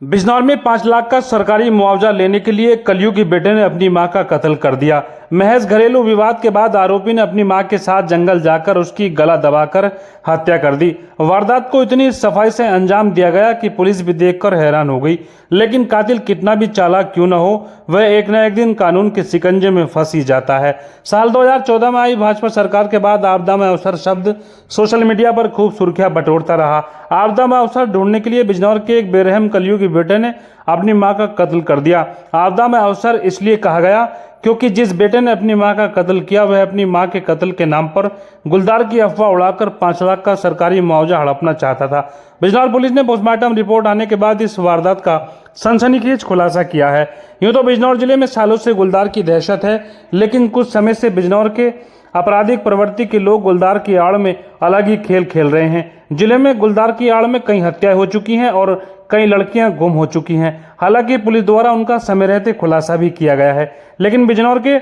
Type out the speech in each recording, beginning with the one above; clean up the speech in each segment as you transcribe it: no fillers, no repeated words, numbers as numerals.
बिजनौर में 5 लाख का सरकारी मुआवजा लेने के लिए कलयुग की बेटे ने अपनी मां का कत्ल कर दिया। महज घरेलू विवाद के बाद आरोपी ने अपनी मां के साथ जंगल जाकर उसकी गला दबाकर हत्या कर दी। वारदात को इतनी सफाई से अंजाम दिया गया कि पुलिस भी देखकर हैरान हो गई। लेकिन कातिल कितना भी चालाक क्यों न हो, वह एक न एक दिन कानून के शिकंजे में फंस ही जाता है। साल 2014 में आई भाजपा सरकार के बाद आपदा में अवसर शब्द सोशल मीडिया पर खूब सुर्खियां बटोरता रहा। आपदा में अवसर ढूंढने के लिए बिजनौर के एक बेरहम कलयुगी बेटे ने अपनी मां का कत्ल कर दिया। आपदा में अवसर इसलिए कहा गया क्योंकि जिस बेटे ने अपनी मां का कत्ल किया वह अपनी मां के कत्ल के नाम पर गुलदार की अफवाह उड़ाकर 5 लाख का सरकारी मुआवजा हड़पना चाहता था। बिजनौर पुलिस ने पोस्टमार्टम रिपोर्ट आने के बाद इस वारदात का सनसनीखेज खुलासा किया है। यूं तो बिजनौर जिले में सालों से गुलदार की दहशत है, लेकिन कुछ समय से बिजनौर के आपराधिक प्रवृत्ति के लोग गुलदार की आड़ में अलग ही खेल खेल रहे हैं। जिले में गुलदार की आड़ में कई हत्याएं हो चुकी हैं और कई लड़कियां गुम हो चुकी हैं। हालांकि पुलिस द्वारा उनका समय रहते खुलासा भी किया गया है, लेकिन बिजनौर के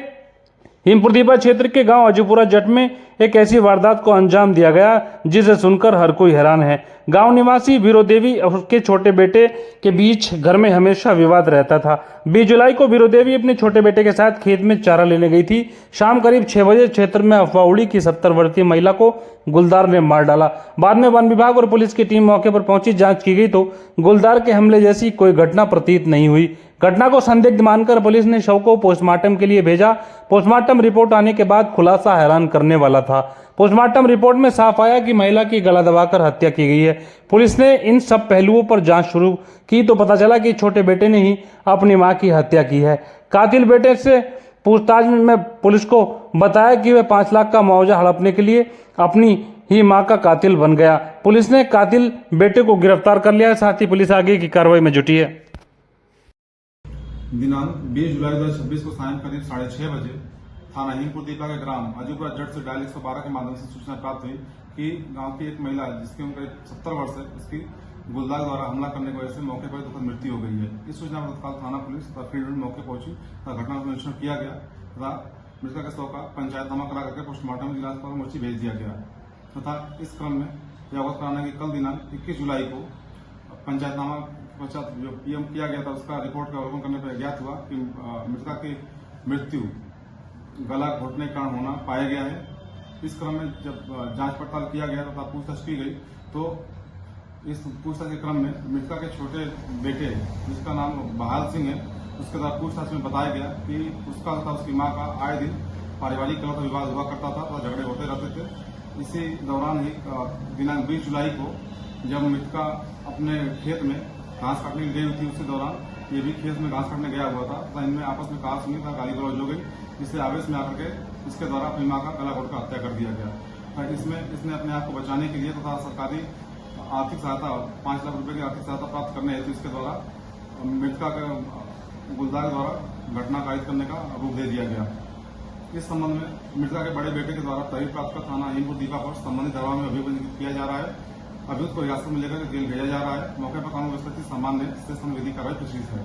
हिमपुरदीपा क्षेत्र के गांव अजूपुरा जट में एक ऐसी वारदात को अंजाम दिया गया जिसे सुनकर हर कोई हैरान है। गांव निवासी वीरो देवी और उसके छोटे बेटे के बीच घर में हमेशा विवाद रहता था। 20 जुलाई को वीरो देवी अपने छोटे बेटे के साथ खेत में चारा लेने गई थी। शाम करीब 6 बजे क्षेत्र में अफवाह उड़ी कि 70 वर्षीय महिला को गुलदार ने मार डाला। बाद में वन विभाग और पुलिस की टीम मौके पर पहुंची, जांच की गई तो गुलदार के हमले जैसी कोई घटना प्रतीत नहीं हुई। घटना को संदिग्ध मानकर पुलिस ने शव को पोस्टमार्टम के लिए भेजा। पोस्टमार्टम रिपोर्ट आने के बाद खुलासा हैरान करने वाला था। पोस्टमार्टम रिपोर्ट में साफ आया कि महिला की गला दबाकर हत्या की गई है। पुलिस ने इन सब पहलुओं पर जांच शुरू की तो पता चला कि छोटे बेटे ने ही अपनी मां की हत्या की है। कातिल बेटे से पूछताछ में पुलिस को बताया कि वह 5 लाख का मुआवजा हड़पने के लिए अपनी ही मां का कातिल बन गया। पुलिस ने कातिल बेटे को गिरफ्तार कर लिया है। साथ ही पुलिस आगे की कार्रवाई में जुटी है। दिनांक 20 जुलाई 2026 को सायं करीब 6:30 बजे थाना हिमपुरदीपा के ग्राम अजूपुरा जट से डायल 112 के माध्यम से सूचना प्राप्त हुई कि गांव की एक महिला जिसकी उम्र करीब 70 वर्ष है, उसकी गुलदार द्वारा हमला करने की वजह से मौके पर दुखद मृत्यु हो गई है। इस सूचना पर तत्काल थाना पुलिस तथा फील्ड में मौके पहुंची तथा घटना का निरीक्षण किया गया तथा मृतक के शव का पंचायतनामा करा करके पोस्टमार्टम इलाज पर मोर्ची भेज दिया गया तथा इस क्रम में यह अवगत कराना कि कल दिनांक 21 जुलाई को पंचायतनामा पश्चात जो पीएम किया गया था उसका रिपोर्ट का अवलोकन करने पर ज्ञात हुआ कि मृतका की मृत्यु गला घोटने के कारण होना पाया गया है। इस क्रम में जब जांच पड़ताल किया गया तथा पूछताछ की गई तो इस पूछताछ के क्रम में मृतका के छोटे बेटे जिसका नाम बहाल सिंह है, उसके द्वारा पूछताछ में बताया गया कि उसका तथा उसकी मां का आए दिन पारिवारिक कलह का विवाद हुआ करता था तथा झगड़े होते रहते थे। इसी दौरान ही दिनांक 20 जुलाई को जब मृतका अपने खेत में घास काटने गई हुई थी, उसी दौरान ये भी खेत में घास काटने गया हुआ था तथा इनमें आपस में कहा सुनी था, गाली गलौज हो गई, जिससे आवेश में आकर के इसके द्वारा अपनी मां का गला घोटकर हत्या कर दिया गया। इसमें इसने अपने आप को बचाने के लिए तथा सरकारी आर्थिक सहायता 5 लाख रुपए की आर्थिक सहायता प्राप्त करने हेतु इसके द्वारा मृतका के गुलदार द्वारा घटना कायद करने का रूप दे दिया गया। इस संबंध में मृतका के बड़े बेटे के द्वारा तहरीर प्राप्त कर थाना हिमपुरदीपा पर संबंधित धाराओं में अभियुक्त किया जा रहा है। अभियुक्त को हिरासत में लेकर जेल भेजा जा रहा है। मौके पर कानून व्यवस्था की सामान्य से संविधि कार्रवाई प्रचलित है।